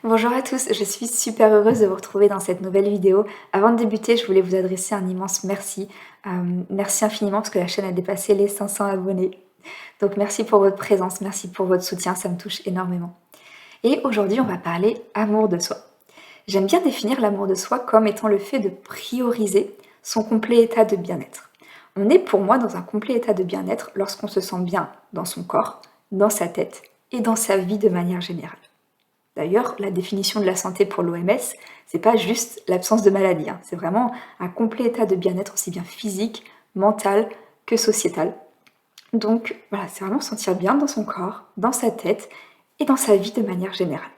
Bonjour à tous, je suis super heureuse de vous retrouver dans cette nouvelle vidéo. Avant de débuter, je voulais vous adresser un immense merci. Merci infiniment parce que la chaîne a dépassé les 500 abonnés. Donc merci pour votre présence, merci pour votre soutien, ça me touche énormément. Et aujourd'hui, on va parler amour de soi. J'aime bien définir l'amour de soi comme étant le fait de prioriser son complet état de bien-être. On est pour moi dans un complet état de bien-être lorsqu'on se sent bien dans son corps, dans sa tête et dans sa vie de manière générale. D'ailleurs, la définition de la santé pour l'OMS, c'est pas juste l'absence de maladie, hein. C'est vraiment un complet état de bien-être aussi bien physique, mental que sociétal. Donc voilà, c'est vraiment se sentir bien dans son corps, dans sa tête et dans sa vie de manière générale.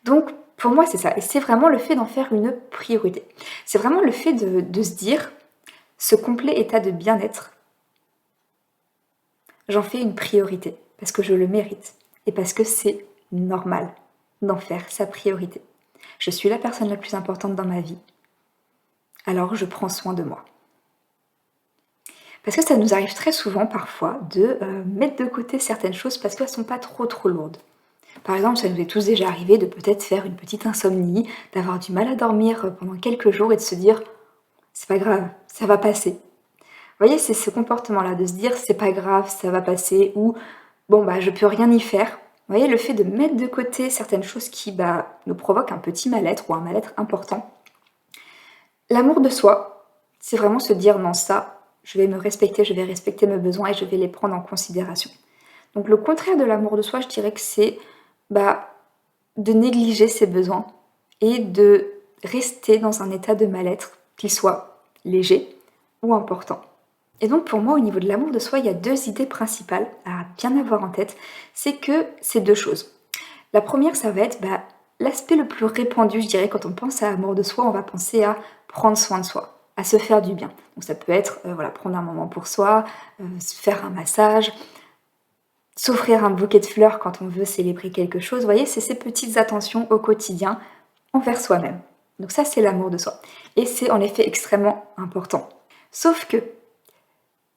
Donc pour moi c'est ça, et c'est vraiment le fait d'en faire une priorité. C'est vraiment le fait de se dire, ce complet état de bien-être, j'en fais une priorité, parce que je le mérite, et parce que c'est normal d'en faire sa priorité. Je suis la personne la plus importante dans ma vie, alors je prends soin de moi. Parce que ça nous arrive très souvent parfois de mettre de côté certaines choses parce qu'elles ne sont pas trop lourdes. Par exemple, ça nous est tous déjà arrivé de peut-être faire une petite insomnie, d'avoir du mal à dormir pendant quelques jours et de se dire « c'est pas grave, ça va passer ». Vous voyez, c'est ce comportement-là, de se dire « c'est pas grave, ça va passer » ou « bon bah je peux rien y faire ». Vous voyez, le fait de mettre de côté certaines choses qui nous provoquent un petit mal-être ou un mal-être important. L'amour de soi, c'est vraiment se dire non, ça, je vais me respecter, je vais respecter mes besoins et je vais les prendre en considération. Donc le contraire de l'amour de soi, je dirais que c'est de négliger ses besoins et de rester dans un état de mal-être, qu'il soit léger ou important. Et donc pour moi, au niveau de l'amour de soi, il y a deux idées principales à bien avoir en tête. C'est que c'est deux choses. La première, ça va être l'aspect le plus répandu, je dirais, quand on pense à amour de soi, on va penser à prendre soin de soi, à se faire du bien. Donc ça peut être prendre un moment pour soi, se faire un massage, s'offrir un bouquet de fleurs quand on veut célébrer quelque chose. Vous voyez, c'est ces petites attentions au quotidien envers soi-même. Donc ça, c'est l'amour de soi. Et c'est en effet extrêmement important. Sauf que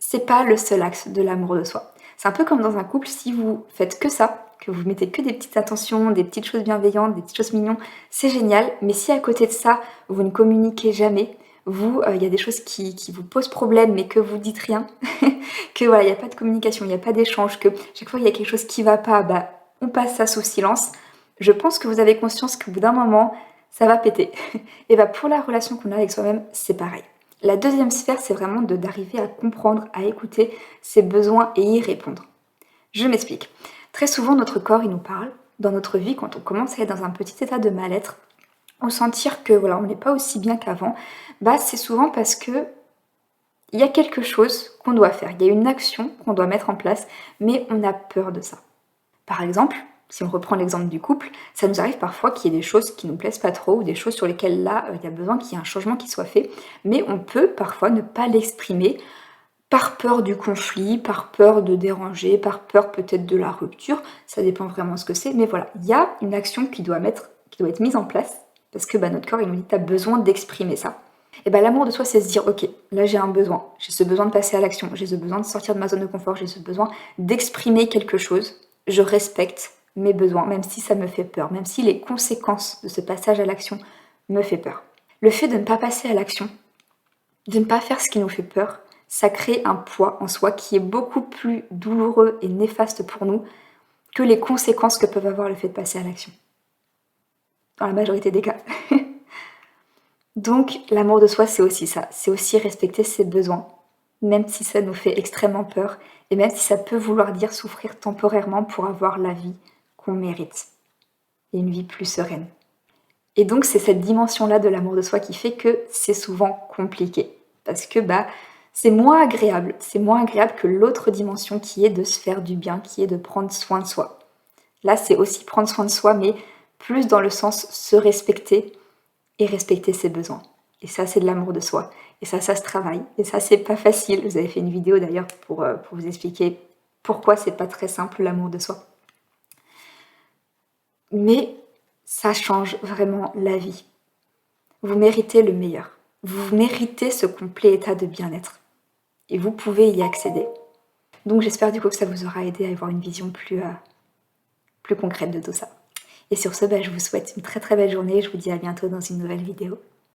c'est pas le seul axe de l'amour de soi. C'est un peu comme dans un couple, si vous faites que ça, que vous mettez que des petites attentions, des petites choses bienveillantes, des petites choses mignonnes, c'est génial. Mais si à côté de ça, vous ne communiquez jamais, il y a des choses qui vous posent problème, mais que vous dites rien, que voilà, il n'y a pas de communication, il n'y a pas d'échange, que chaque fois il y a quelque chose qui va pas, on passe ça sous silence. Je pense que vous avez conscience qu'au bout d'un moment, ça va péter. Et pour la relation qu'on a avec soi-même, c'est pareil. La deuxième sphère, c'est vraiment d'arriver à comprendre, à écouter ses besoins et y répondre. Je m'explique. Très souvent, notre corps, il nous parle. Dans notre vie, quand on commence à être dans un petit état de mal-être, ou sentir que on n'est pas aussi bien qu'avant, c'est souvent parce que il y a quelque chose qu'on doit faire. Il y a une action qu'on doit mettre en place, mais on a peur de ça. Par exemple, si on reprend l'exemple du couple, ça nous arrive parfois qu'il y ait des choses qui nous plaisent pas trop ou des choses sur lesquelles il y a besoin qu'il y ait un changement qui soit fait, mais on peut parfois ne pas l'exprimer par peur du conflit, par peur de déranger, par peur peut-être de la rupture, ça dépend vraiment ce que c'est, mais voilà, il y a une action qui doit être mise en place, parce que notre corps il nous dit tu as besoin d'exprimer ça. Et l'amour de soi, c'est se dire ok, là j'ai un besoin, j'ai ce besoin de passer à l'action, j'ai ce besoin de sortir de ma zone de confort, j'ai ce besoin d'exprimer quelque chose, je respecte mes besoins, même si ça me fait peur, même si les conséquences de ce passage à l'action me fait peur. Le fait de ne pas passer à l'action, de ne pas faire ce qui nous fait peur, ça crée un poids en soi qui est beaucoup plus douloureux et néfaste pour nous que les conséquences que peuvent avoir le fait de passer à l'action. Dans la majorité des cas. Donc l'amour de soi, c'est aussi ça, c'est aussi respecter ses besoins, même si ça nous fait extrêmement peur, et même si ça peut vouloir dire souffrir temporairement pour avoir la vie qu'on mérite, et une vie plus sereine. Et donc c'est cette dimension-là de l'amour de soi qui fait que c'est souvent compliqué, parce que c'est moins agréable que l'autre dimension qui est de se faire du bien, qui est de prendre soin de soi. Là c'est aussi prendre soin de soi, mais plus dans le sens se respecter et respecter ses besoins. Et ça, c'est de l'amour de soi. Et ça se travaille. Et ça, c'est pas facile. Vous avez fait une vidéo d'ailleurs pour vous expliquer pourquoi c'est pas très simple l'amour de soi. Mais ça change vraiment la vie. Vous méritez le meilleur. Vous méritez ce complet état de bien-être. Et vous pouvez y accéder. Donc j'espère du coup que ça vous aura aidé à avoir une vision plus concrète de tout ça. Et sur ce, je vous souhaite une très très belle journée. Je vous dis à bientôt dans une nouvelle vidéo.